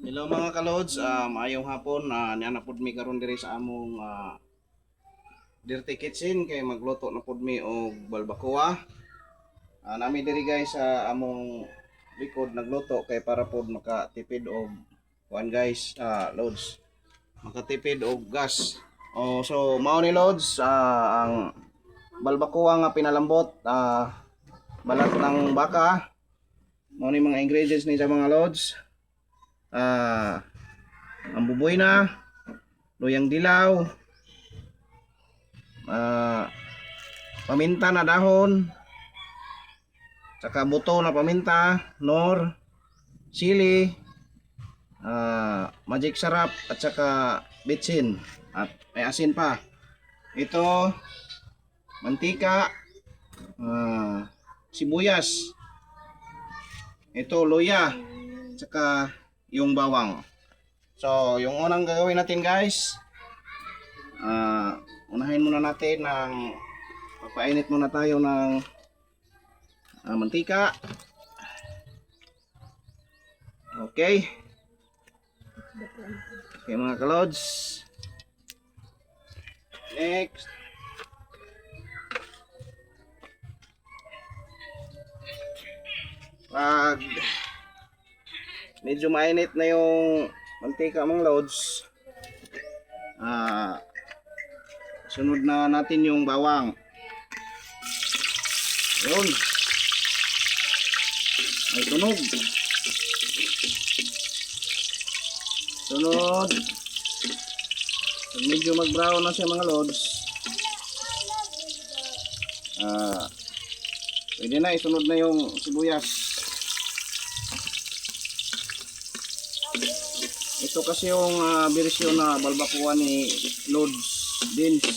Hello mga kalods, maayong hapon na nianapod mi karon diri sa among dirty kitchen kay magluto na pud mi og balbacoa. Nami diri guys sa among likod nagluto kay para pud makatipid og kuan guys, loads. Makatipid og gas. So mao ni loads, ang balbacoa nga pinalambot, balat ng baka. Mao ni mga ingredients ni sa mga loads. Ang buboy na, luyang dilaw, paminta na dahon, saka buto na paminta, nor, sili, magic sarap at saka bitsin at may asin pa. Ito mantika, sibuyas, ito luya, at saka yung bawang. So, yung unang gagawin natin guys, unahin muna natin ng papainit muna tayo ng mantika. Okay. Okay mga kalods. Next. Pag medyo mainit na yung mantika mga loads, sunod na natin yung bawang. Yun, ay tunog. Sunod, medyo mag brown na siya mga loads, pwede na isunod na yung sibuyas. Ito kasi yung version na balbacoa ni Lods Vince.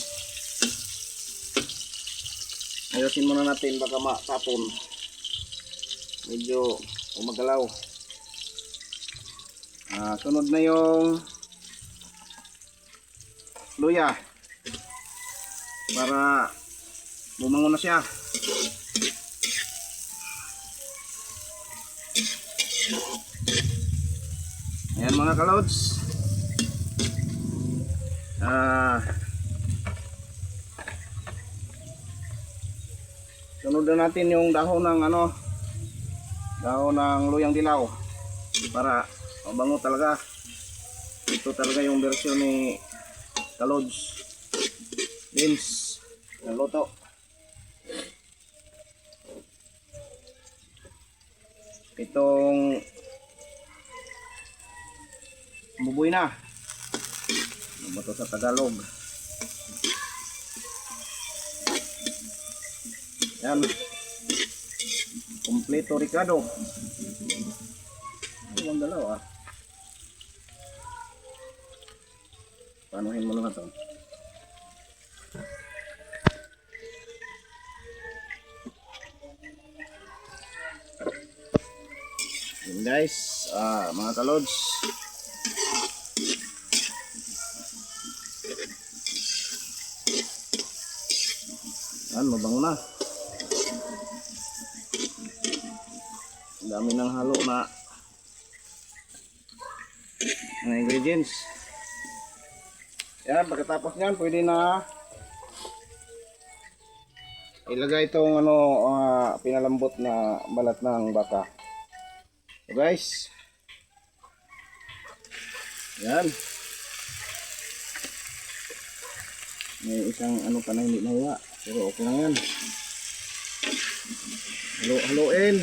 Ayusin muna natin baka matapon. Medyo umagalaw. Sunod na yung luya para bumangon na siya. Ayan mga kalods, sunod na natin yung dahon ng dahon ng luyang dilaw para mabango talaga. Ito talaga yung version ni Kalods Vince ng luto. Itong buboy na, ano ba ito sa Tagalog? Yan, kompleto Ricardo. Ano bang dalaw panuhin mo na ito. Yan guys, mga kalods, mabango na. Ang dami ng halo na mga ingredients. Yan, pagkatapos nyan pwede na ilagay itong pinalambot na balat ng baka. So guys, yan, may isang pa na hindi nahiwa, pero okay lang yan. Haluin.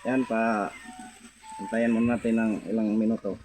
Yan, antayan muna natin ng ilang minuto.